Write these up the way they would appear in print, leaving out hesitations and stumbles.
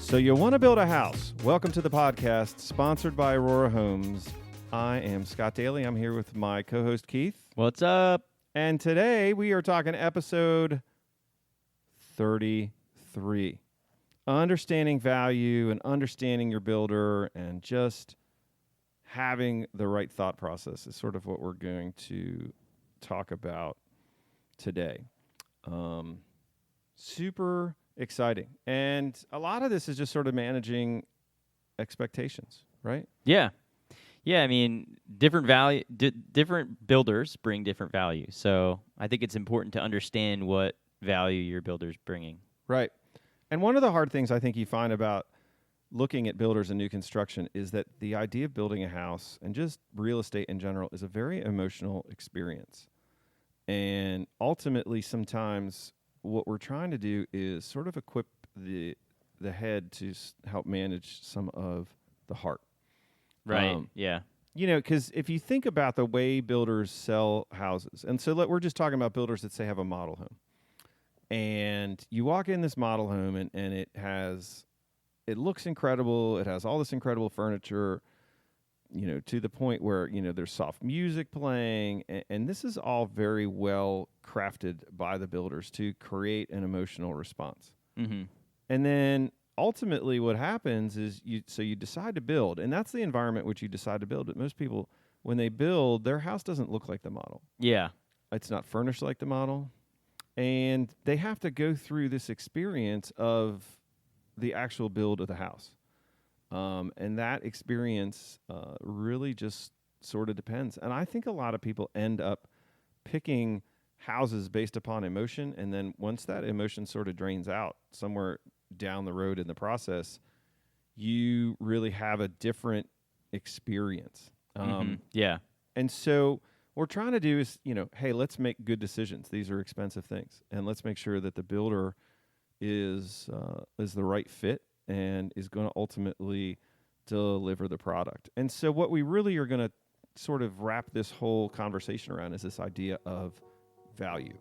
So you want to build a house. Welcome to the podcast sponsored by Aurora Homes. I am Scott Daly. I'm here with my co-host Keith. What's up? And today we are talking episode 33. Understanding value and understanding your builder and just having the right thought process is sort of what we're going to talk about today. Super exciting. And a lot of this is just sort of managing expectations, right? Yeah. Yeah, I mean, different builders bring different value. So I think it's important to understand what value your builder's bringing. Right. And one of the hard things I think you find about looking at builders and new construction is that the idea of building a house and just real estate in general is a very emotional experience. And ultimately, sometimes what we're trying to do is sort of equip the head to help manage some of the heart. Right. Yeah. You know, because if you think about the way builders sell houses, and so we're just talking about builders that say have a model home. And you walk in this model home and it looks incredible. It has all this incredible furniture, you know, to the point where, you know, there's soft music playing. And this is all very well crafted by the builders to create an emotional response. Mm-hmm. And then ultimately what happens is you decide to build, and that's the environment which you decide to build. But most people, when they build, their house doesn't look like the model. Yeah. It's not furnished like the model. And they have to go through this experience of the actual build of the house. And that experience really just sort of depends. And I think a lot of people end up picking houses based upon emotion. And then once that emotion sort of drains out somewhere down the road in the process, you really have a different experience. Yeah. And so what we're trying to do is, you know, hey, let's make good decisions. These are expensive things. And let's make sure that the builder is the right fit and is going to ultimately deliver the product. And so what we really are going to sort of wrap this whole conversation around is this idea of value.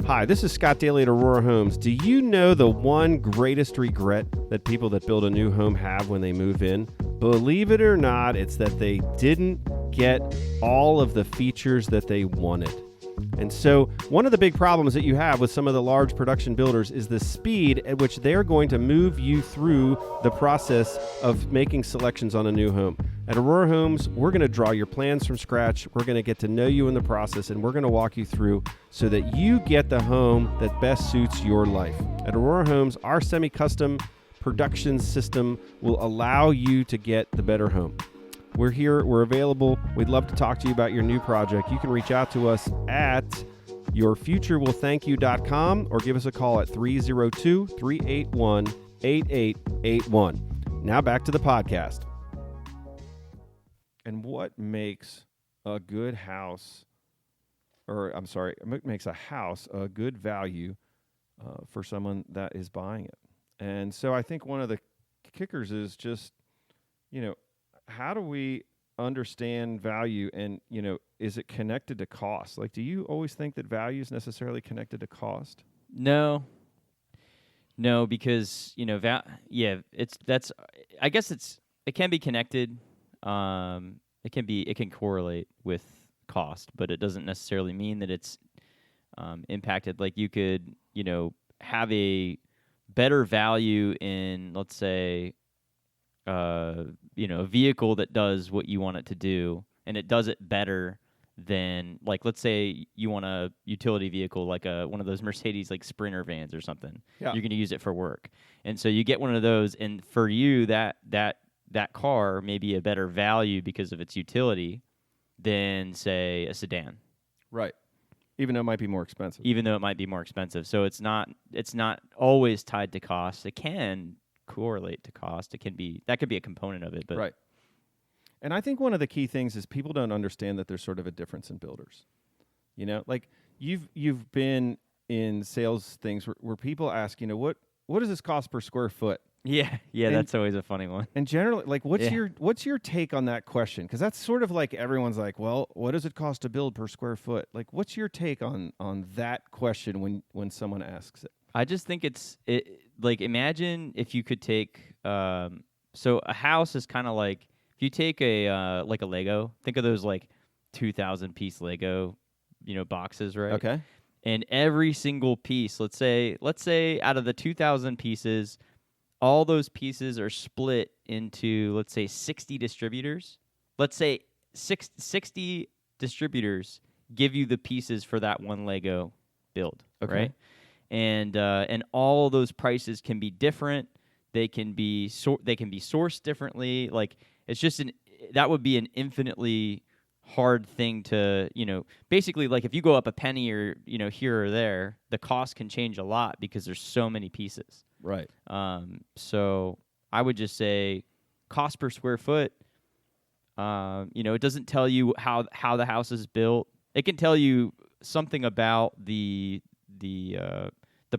Hi, this is Scott Daly at Aurora Homes. Do you know the one greatest regret that people that build a new home have when they move in? Believe it or not, it's that they didn't get all of the features that they wanted. And so one of the big problems that you have with some of the large production builders is the speed at which they're going to move you through the process of making selections on a new home. At Aurora Homes, we're going to draw your plans from scratch. We're going to get to know you in the process, and we're going to walk you through so that you get the home that best suits your life. At Aurora Homes, our semi-custom production system will allow you to get the better home. We're here. We're available. We'd love to talk to you about your new project. You can reach out to us at yourfuturewillthankyou.com or give us a call at 302-381-8881. Now back to the podcast. And what makes a good house, makes a house a good value for someone that is buying it? And so I think one of the kickers is just, you know, how do we understand value and, you know, is it connected to cost? Like, do you always think that value is necessarily connected to cost? No, because, you know, it can be connected. It can correlate with cost, but it doesn't necessarily mean that it's impacted. Like you could, you know, have a better value in, let's say, you know, a vehicle that does what you want it to do, and it does it better than, like, let's say you want a utility vehicle like one of those Mercedes like Sprinter vans or something. Yeah. You're going to use it for work, and so you get one of those, and for you that car may be a better value because of its utility than, say, a sedan. Right. Even though it might be more expensive. So it's not always tied to cost. It can correlate to cost. That could be a component of it, but right. And I think one of the key things is people don't understand that there's sort of a difference in builders. You know, like you've been in sales things where people ask, you know, what does this cost per square foot? Yeah, that's always a funny one. And generally, like, what's your take on that question? Because that's sort of like everyone's like, well, what does it cost to build per square foot? Like, what's your take on that question when someone asks it? I just think like imagine if you could take so a house is kind of like if you take a like a Lego, think of those like 2,000 piece Lego, boxes, right? Okay. And every single piece, let's say out of the 2,000 pieces, all those pieces are split into, let's say, 60 distributors. Let's say 60 distributors give you the pieces for that one Lego build, Okay. right? And all those prices can be different. They can be sourced differently. Like it's just that would be an infinitely hard thing to, basically, like if you go up a penny or here or there, the cost can change a lot because there's so many pieces. Right. So I would just say cost per square foot. It doesn't tell you how the house is built. It can tell you something about the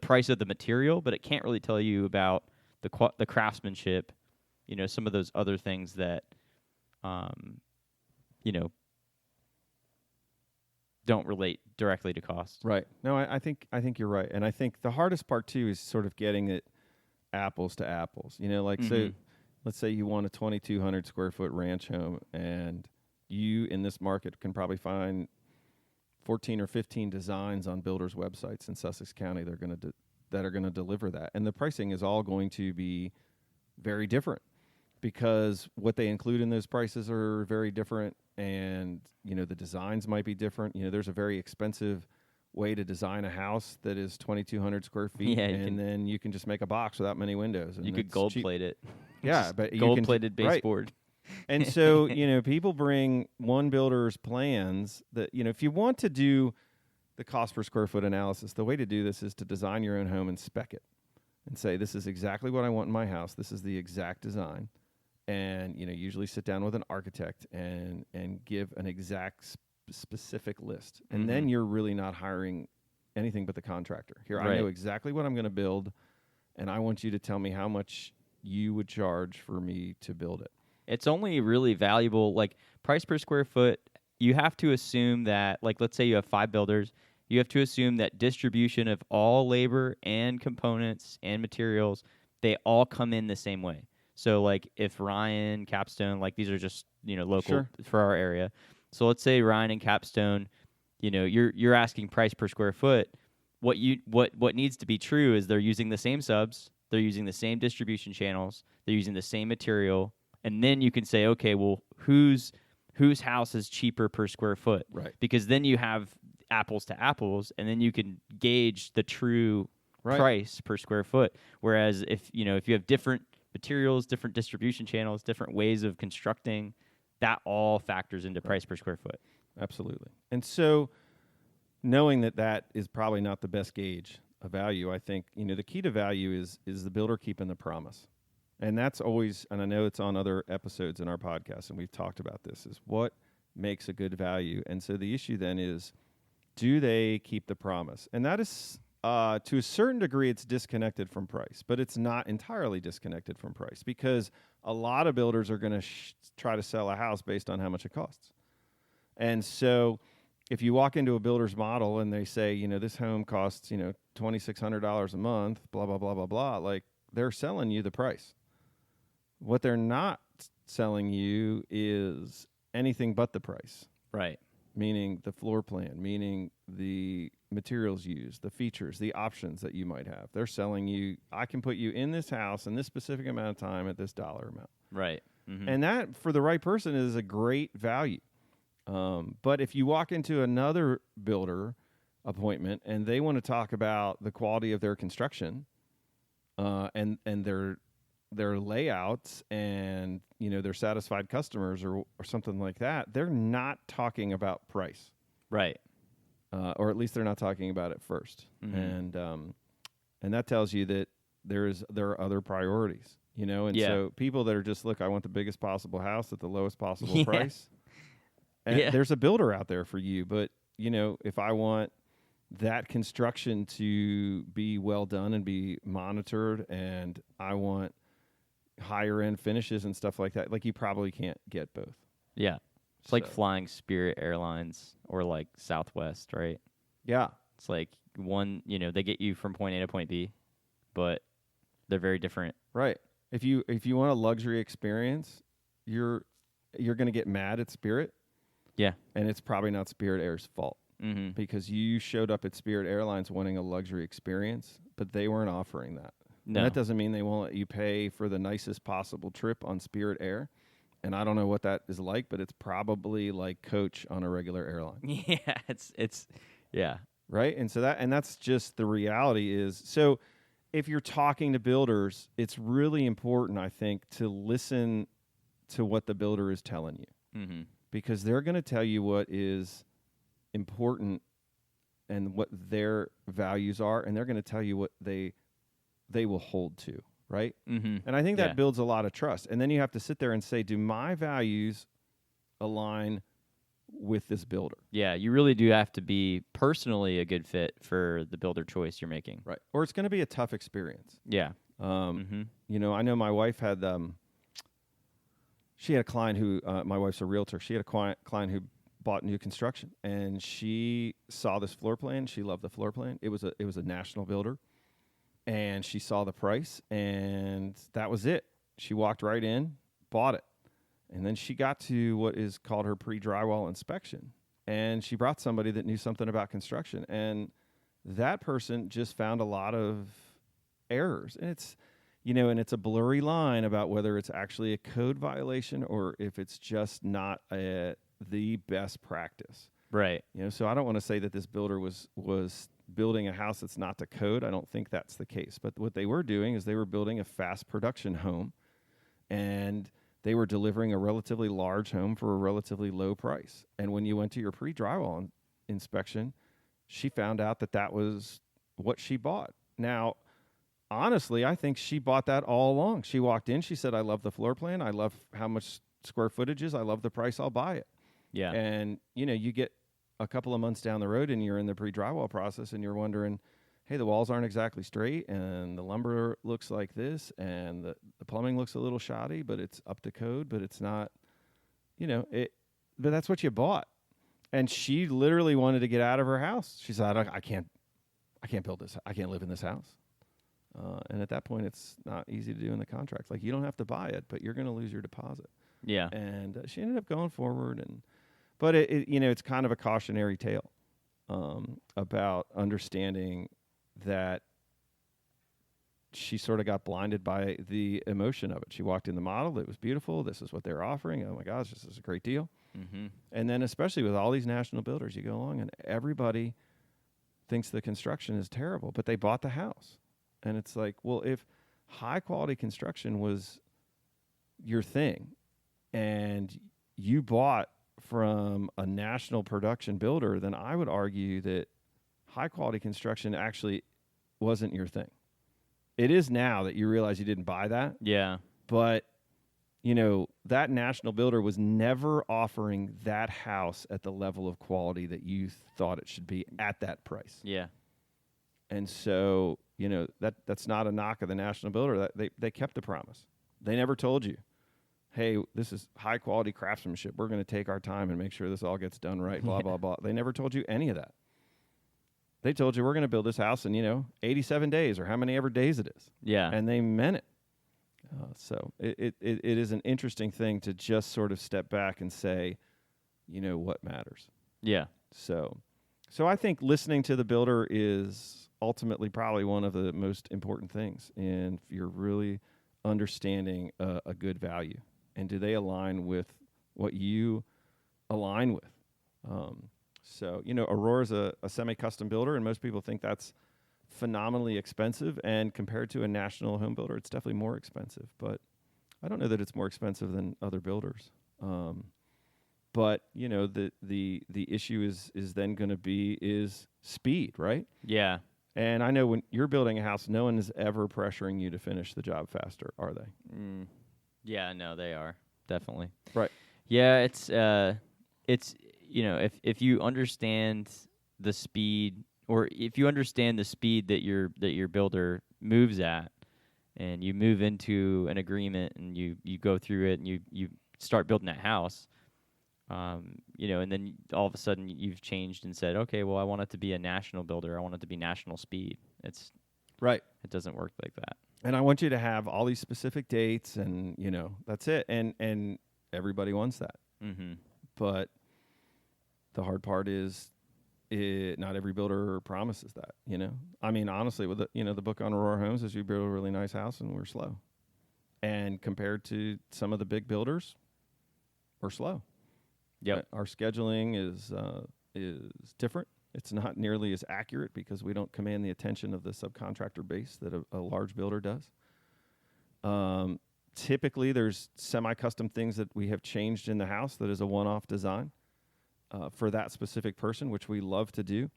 price of the material, but it can't really tell you about the craftsmanship. Some of those other things that don't relate directly to cost. Right. No, I think you're right, and I think the hardest part too is sort of getting it apples to apples. So let's say you want a 2,200 square foot ranch home, and you in this market can probably find 14 or 15 designs on builders' websites in Sussex County. That are going to deliver that, and the pricing is all going to be very different because what they include in those prices are very different, and the designs might be different. There's a very expensive way to design a house that is 2,200 square feet, and then you can just make a box without many windows. And you could gold plate it. Yeah, but gold-plated baseboard. Right. And so, people bring one builder's plans that, if you want to do the cost per square foot analysis, the way to do this is to design your own home and spec it and say, this is exactly what I want in my house. This is the exact design. And, usually sit down with an architect and give an exact specific list. And then you're really not hiring anything but the contractor. Here, Right. I know exactly what I'm going to build, and I want you to tell me how much you would charge for me to build it. It's only really valuable, like price per square foot. You have to assume that, like, let's say you have 5 builders. You have to assume that distribution of all labor and components and materials, they all come in the same way. So, like, if Ryan, Capstone, like these are just local for our area. So let's say Ryan and Capstone, you're asking price per square foot. What needs to be true is they're using the same subs, they're using the same distribution channels, they're using the same material, and then you can say, okay, well, whose house is cheaper per square foot? Right. Because then you have apples to apples, and then you can gauge the true price per square foot. Whereas if you have different materials, different distribution channels, different ways of constructing, that all factors into price per square foot. Absolutely. And so knowing that is probably not the best gauge of value, I think, the key to value is the builder keeping the promise. And that's always, and I know it's on other episodes in our podcast, and we've talked about this, is what makes a good value. And so the issue then is, do they keep the promise? And that is, to a certain degree, it's disconnected from price, but it's not entirely disconnected from price because a lot of builders are going to try to sell a house based on how much it costs. And so if you walk into a builder's model and they say, this home costs, $2,600 a month, blah, blah, blah, blah, blah, like they're selling you the price. What they're not selling you is anything but the price. Right. Meaning the floor plan, meaning the materials used, the features, the options that you might have. They're selling you, I can put you in this house in this specific amount of time at this dollar amount. Right. Mm-hmm. And that, for the right person, is a great value. But if you walk into another builder appointment and they want to talk about the quality of their construction and their layouts and their satisfied customers or something like that, they're not talking about price, right? Or at least they're not talking about it first. Mm-hmm. And that tells you that there are other priorities, and so people that are just, look, I want the biggest possible house at the lowest possible price. And there's a builder out there for you, but if I want that construction to be well done and be monitored, and I want higher end finishes and stuff like that, like you probably can't get both. Yeah. It's like flying Spirit Airlines or like Southwest, right? Yeah. It's like one, they get you from point A to point B, but they're very different. Right. If you want a luxury experience, you're going to get mad at Spirit, Yeah. and it's probably not Spirit Air's fault Mm-hmm. because you showed up at Spirit Airlines wanting a luxury experience, but they weren't offering that. No. And that doesn't mean they won't let you pay for the nicest possible trip on Spirit Air. And I don't know what that is like, but it's probably like Coach on a regular airline. Yeah, it's yeah. Right? And so that's just the reality is. So if you're talking to builders, it's really important, I think, to listen to what the builder is telling you, Mm-hmm. because they're going to tell you what is important and what their values are, and they're going to tell you what they will hold to, right? Mm-hmm. And I think that Yeah. builds a lot of trust. And then you have to sit there and say, do my values align with this builder? Yeah, you really do have to be personally a good fit for the builder choice you're making. Right. Or it's going to be a tough experience. Yeah. Mm-hmm. You know, I know my wife had, she had a client who, my wife's a realtor. She had a client who bought new construction, and she saw this floor plan. She loved the floor plan. It was a national builder, and she saw the price, and that was it. She walked right in, bought it. And then she got to what is called her pre-drywall inspection, and she brought somebody that knew something about construction, and that person just found a lot of errors. And it's, you know, and it's a blurry line about whether it's actually a code violation or if it's just not the best practice. Right. You know, so I don't want to say that this builder was building a house that's not to code. I don't think that's the case. But what they were doing is they were building a fast production home, and they were delivering a relatively large home for a relatively low price. And when you went to your pre-drywall inspection, she found out that that was what she bought. Now, honestly, I think she bought that all along. She walked in, she said, I love the floor plan. I love how much square footage is. I love the price. I'll buy it. Yeah. And, you know, you get a couple of months down the road and you're in the pre-drywall process and you're wondering, hey, the walls aren't exactly straight and the lumber looks like this and the plumbing looks a little shoddy, but it's up to code, but it's not, you know, but that's what you bought. And she literally wanted to get out of her house. She said, I can't build this. I can't live in this house. And at that point, it's not easy to do in the contract. Like, you don't have to buy it, but you're going to lose your deposit. Yeah. And she ended up going forward. But it you know, it's kind of a cautionary tale about understanding that she sort of got blinded by the emotion of it. She walked in the model. It was beautiful. This is what they're offering. Oh, my gosh, this is a great deal. Mm-hmm. And then especially with all these national builders, you go along and everybody thinks the construction is terrible, but they bought the house. And it's like, well, if high quality construction was your thing and you bought from a national production builder, then I would argue that high quality construction actually wasn't your thing. It is now that you realize you didn't buy that. Yeah. But, you know, that national builder was never offering that house at the level of quality that you thought it should be at that price. Yeah. And so, you know, that's not a knock of the national builder. That they kept the promise. They never told you, hey, this is high quality craftsmanship. We're going to take our time and make sure this all gets done right, blah, blah, blah. They never told you any of that. They told you we're going to build this house in, you know, 87 days or how many ever days it is. Yeah. And they meant it. So it is an interesting thing to just sort of step back and say, you know, what matters. Yeah. So I think listening to the builder is ultimately probably one of the most important things. And if you're really understanding a good value, and do they align with what you align with? So, you know, Aurora's a semi-custom builder, and most people think that's phenomenally expensive. And compared to a national home builder, it's definitely more expensive. But I don't know that it's more expensive than other builders. But you know, the issue is then going to be is speed, right? Yeah. And I know when you're building a house, no one is ever pressuring you to finish the job faster, are they? Yeah, no, they are definitely. Right. Yeah, it's you know, if you understand the speed, or if you understand the speed that your builder moves at, and you move into an agreement and you go through it and you start building that house, you know, and then all of a sudden you've changed and said, okay, well, I want it to be a national builder. I want it to be national speed. It's right. It doesn't work like that. and I want you to have all these specific dates, and that's it. And everybody wants that, Mm-hmm. but the hard part is, not every builder promises that. I mean, honestly, with the book on Aurora Homes is you build a really nice house, and we're slow. And compared to some of the big builders, we're slow. Yep. Our scheduling is different. It's not nearly as accurate because we don't command the attention of the subcontractor base that a large builder does. Typically, there's semi-custom things that we have changed in the house that is a one-off design for that specific person, which we love to do.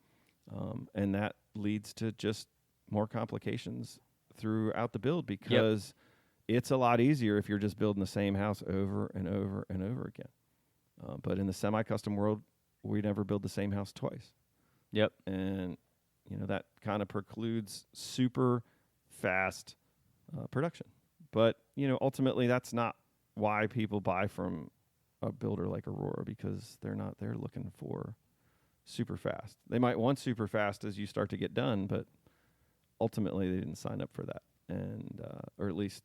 And that leads to just more complications throughout the build because it's a lot easier if you're just building the same house over and over and over again. But in the semi-custom world, we never build the same house twice. Yep. And, that kind of precludes super fast production. But, ultimately that's not why people buy from a builder like Aurora, because they're not there looking for super fast. They might want super fast as you start to get done, but ultimately they didn't sign up for that. And, or at least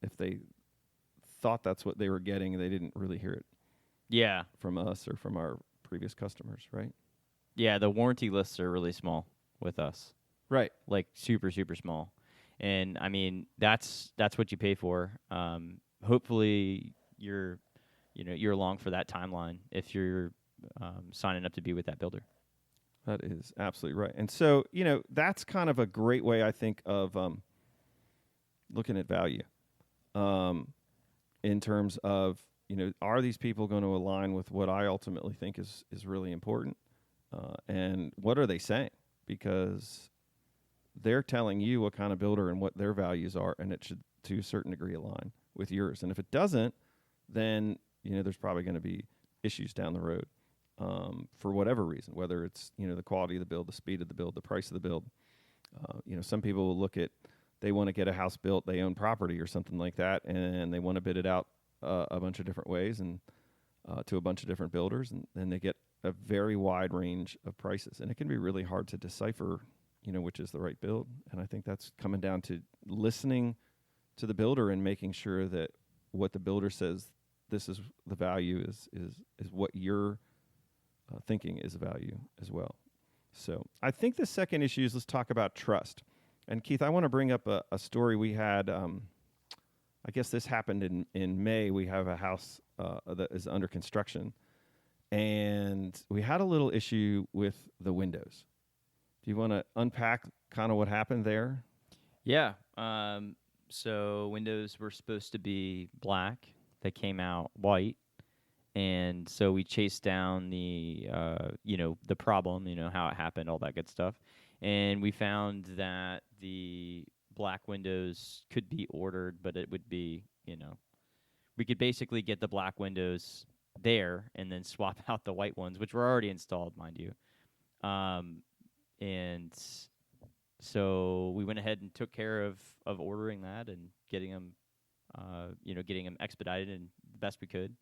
if they thought that's what they were getting, they didn't really hear it Yeah. from us or from our previous customers, right? Yeah. The warranty lists are really small with us, Right. like super, super small. And I mean, that's what you pay for. Hopefully you're along for that timeline if you're signing up to be with that builder. That is absolutely right. And so, that's kind of a great way, I think, of looking at value in terms of, are these people going to align with what I ultimately think is really important? And what are they saying? Because they're telling you what kind of builder and what their values are, and it should, to a certain degree, align with yours. And if it doesn't, then, there's probably going to be issues down the road for whatever reason, whether it's, the quality of the build, the speed of the build, the price of the build. Some people will look at, they want to get a house built, they own property or something like that, and they want to bid it out a bunch of different ways and to a bunch of different builders, and then they get a very wide range of prices. And it can be really hard to decipher, which is the right build. And I think that's coming down to listening to the builder and making sure that what the builder says, this is the value, is what you're thinking is value as well. So I think the second issue is, let's talk about trust. And Keith, I want to bring up a story we had. I guess this happened in May. We have a house that is under construction, and we had a little issue with the windows. Do you want to unpack kind of what happened there? Yeah. So windows were supposed to be black. They came out white. And so we chased down the problem, how it happened, all that good stuff. And we found that the black windows could be ordered, but it would be, we could basically get the black windows there and then swap out the white ones, which were already installed, mind you. And so we went ahead and took care of ordering that and getting them, getting them expedited and the best we could.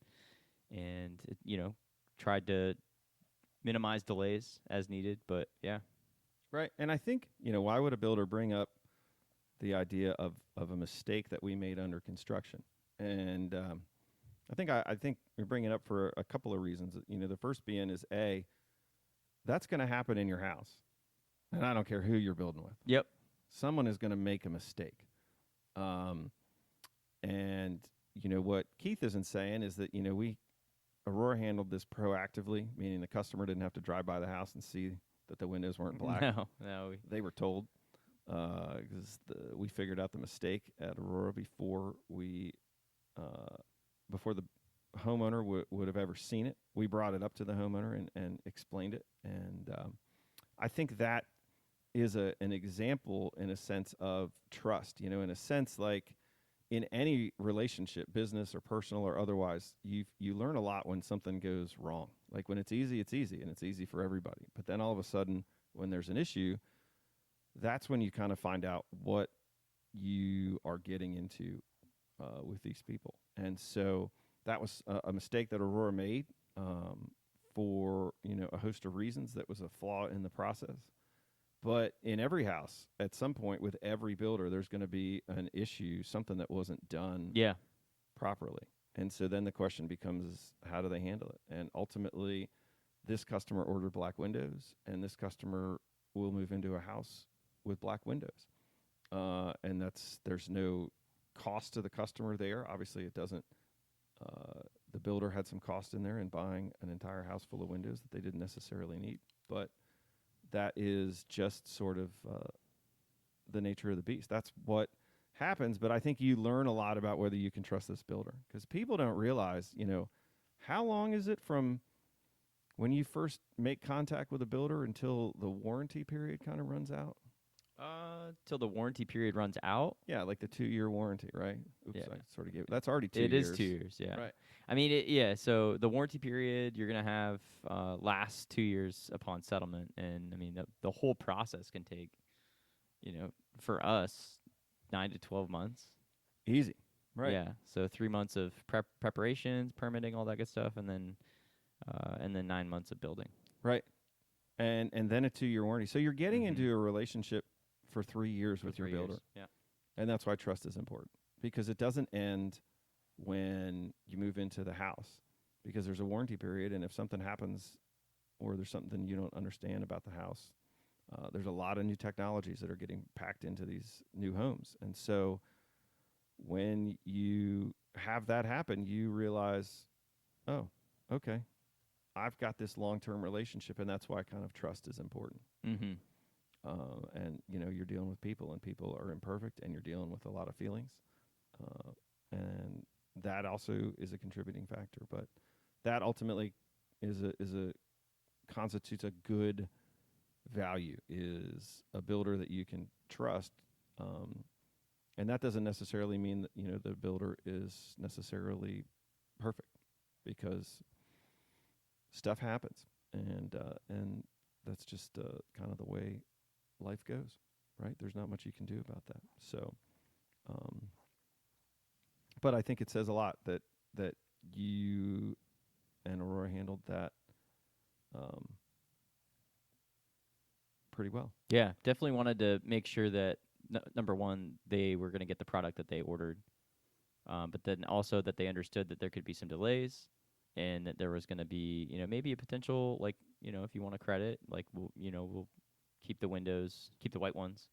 And tried to minimize delays as needed, but yeah. Right. And I think, why would a builder bring up the idea of a mistake that we made under construction? And I think we bring it up for a couple of reasons. The first being is, that's going to happen in your house. And I don't care who you're building with. Yep. Someone is going to make a mistake. And what Keith isn't saying is that, Aurora handled this proactively, meaning the customer didn't have to drive by the house and see that the windows weren't black. No. They were told, because we figured out the mistake at Aurora before the homeowner would have ever seen it. We brought it up to the homeowner and explained it. And I think that is an example, in a sense, of trust. In a sense, like, in any relationship, business or personal or otherwise, you learn a lot when something goes wrong. Like, when it's easy, and it's easy for everybody. But then all of a sudden, when there's an issue, that's when you kind of find out what you are getting into with these people. And so that was a mistake that Aurora made for a host of reasons. That was a flaw in the process. But in every house, at some point with every builder, there's going to be an issue, something that wasn't done Yeah. properly. And so then the question becomes, how do they handle it? And ultimately, this customer ordered black windows, and this customer will move into a house with black windows. And there's no cost to the customer there. Obviously, it doesn't. The builder had some cost in there in buying an entire house full of windows that they didn't necessarily need. But that is just sort of the nature of the beast. That's what happens. But I think you learn a lot about whether you can trust this builder, because people don't realize, how long is it from when you first make contact with a builder until the warranty period kind of runs out? Till the warranty period runs out. Yeah, like the 2-year warranty, right? Oops, Yeah. I sort of gave it. That's already 2 It years. is 2 years, yeah. Right. I mean, yeah. So the warranty period you're gonna have last 2 years upon settlement, and I mean the whole process can take, for us, 9 to 12 months. Easy. Right. Yeah. So 3 months of preparations, permitting, all that good stuff, and then 9 months of building. Right. And then a 2-year warranty. So you're getting into a relationship for 3 years with your builder. Yeah. And that's why trust is important, because it doesn't end when you move into the house, because there's a warranty period. And if something happens or there's something you don't understand about the house, there's a lot of new technologies that are getting packed into these new homes. And so when you have that happen, you realize, oh, okay, I've got this long-term relationship, and that's why kind of trust is important. Mm-hmm. And you're dealing with people, and people are imperfect, and you're dealing with a lot of feelings, and that also is a contributing factor. But that ultimately constitutes a good value, is a builder that you can trust, and that doesn't necessarily mean that the builder is necessarily perfect, because stuff happens, and that's just kind of the way life goes, right? There's not much you can do about that. So, but I think it says a lot that you and Aurora handled that pretty well. Yeah, definitely wanted to make sure that number one, they were going to get the product that they ordered, but then also that they understood that there could be some delays, and that there was going to be, maybe a potential, like, if you want a credit, like, we'll keep the windows, keep the white ones.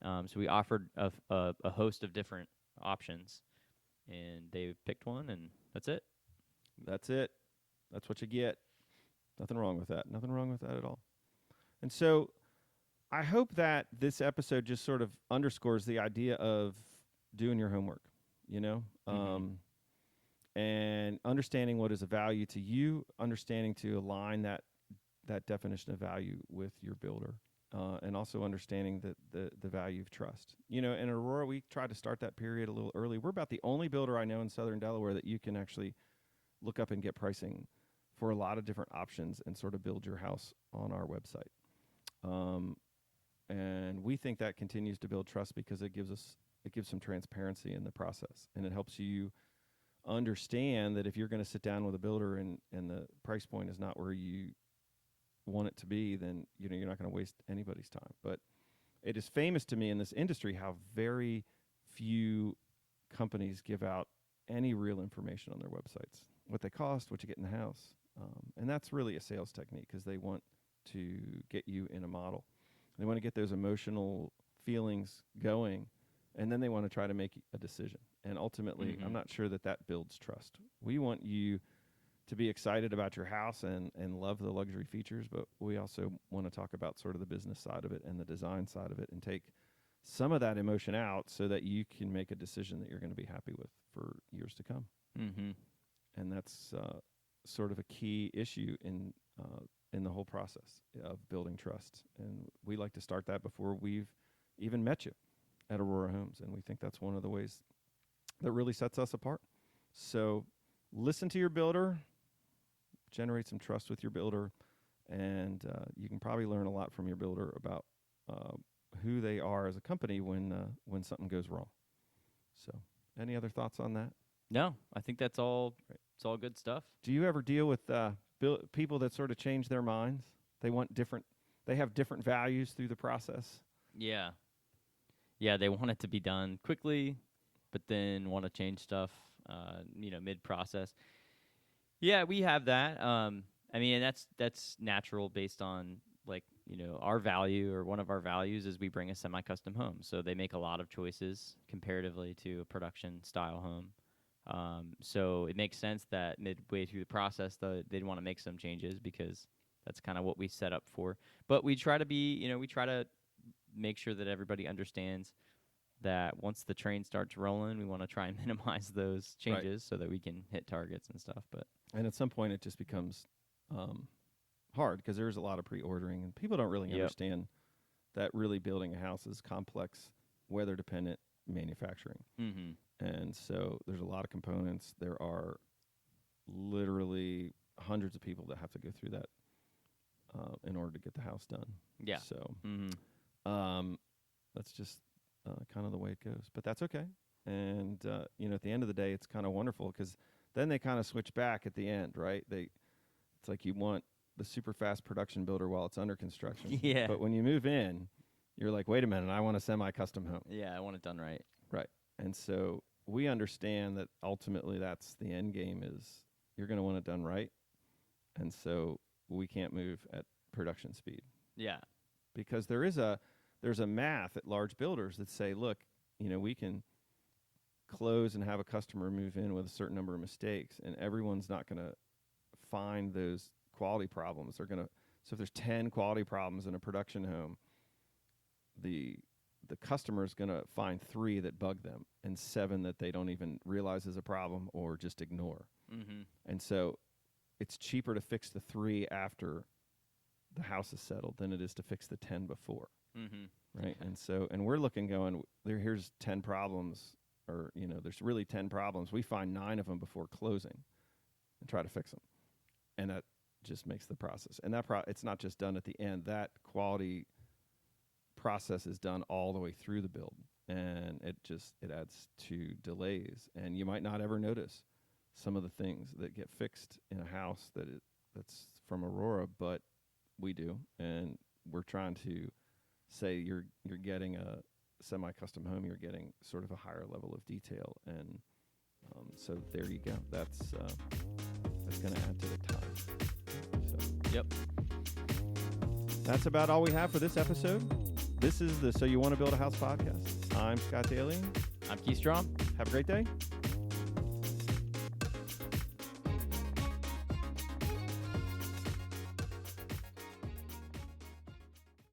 So we offered a host of different options, and they picked one, and that's it. That's it. That's what you get. Nothing wrong with that. Nothing wrong with that at all. And so I hope that this episode just sort of underscores the idea of doing your homework, and understanding what is a value to you, understanding to align that definition of value with your builder, and also understanding the value of trust. In Aurora, we tried to start that period a little early. We're about the only builder I know in Southern Delaware that you can actually look up and get pricing for a lot of different options and sort of build your house on our website. And we think that continues to build trust, because it gives some transparency in the process, and it helps you understand that if you're going to sit down with a builder and the price point is not where you want it to be, then you're not going to waste anybody's time. But it is famous to me in this industry how very few companies give out any real information on their websites, what they cost, what you get in the house, and that's really a sales technique, because they want to get you in a model. They want to get those emotional feelings going, and then they want to try to make a decision. And ultimately, I'm not sure that builds trust. We want you to be excited about your house and love the luxury features, but we also want to talk about sort of the business side of it and the design side of it, and take some of that emotion out so that you can make a decision that you're going to be happy with for years to come. Mm-hmm. And that's sort of a key issue in the whole process of building trust. And we like to start that before we've even met you at Aurora Homes. And we think that's one of the ways that really sets us apart. So listen to your builder, generate some trust with your builder, and you can probably learn a lot from your builder about who they are as a company when something goes wrong. So any other thoughts on that? No, I think that's all. Right. It's all good stuff. Do you ever deal with people that sort of change their minds? They they have different values through the process. Yeah. Yeah, they want it to be done quickly, but then want to change stuff, mid-process. Yeah, we have that. I mean, that's natural based on our value, or one of our values is we bring a semi-custom home. So they make a lot of choices comparatively to a production style home. So it makes sense that midway through the process, they'd want to make some changes because that's kind of what we set up for. But we try to we try to make sure that everybody understands that once the train starts rolling, we want to try and minimize those changes so that we can hit targets and stuff. And at some point, it just becomes hard because there's a lot of pre-ordering, and people don't really understand that really building a house is complex, weather-dependent manufacturing. Mm-hmm. And so there's a lot of components. There are literally hundreds of people that have to go through that in order to get the house done. Yeah. So that's just kind of the way it goes. But that's okay. And, at the end of the day, it's kind of wonderful because then they kind of switch back at the end, right? It's like you want the super fast production builder while it's under construction. Yeah. But when you move in, you're like, wait a minute, I want a semi-custom home. Yeah, I want it done right. Right. And so we understand that ultimately that's the end game is you're going to want it done right. And so we can't move at production speed. Yeah. Because there's a math at large builders that say, look, we can close and have a customer move in with a certain number of mistakes, and everyone's not going to find those quality problems. So if there's 10 quality problems in a production home, the customer is going to find 3 that bug them and 7 that they don't even realize is a problem or just ignore. Mm-hmm. And so it's cheaper to fix the 3 after the house is settled than it is to fix the 10 before. Mm-hmm. Right. And we're looking going, here's 10 problems, or, there's really 10 problems. We find 9 of them before closing and try to fix them. And that just makes the process. And it's not just done at the end. That quality process is done all the way through the build. And it adds to delays. And you might not ever notice some of the things that get fixed in a house that's from Aurora, but we do. And we're trying to say you're getting a semi-custom home, you're getting sort of a higher level of detail. And so there you go. That's going to add to the time. So. Yep. That's about all we have for this episode. This is the So You Want to Build a House podcast. I'm Scott Daly. I'm Keith Strom. Have a great day.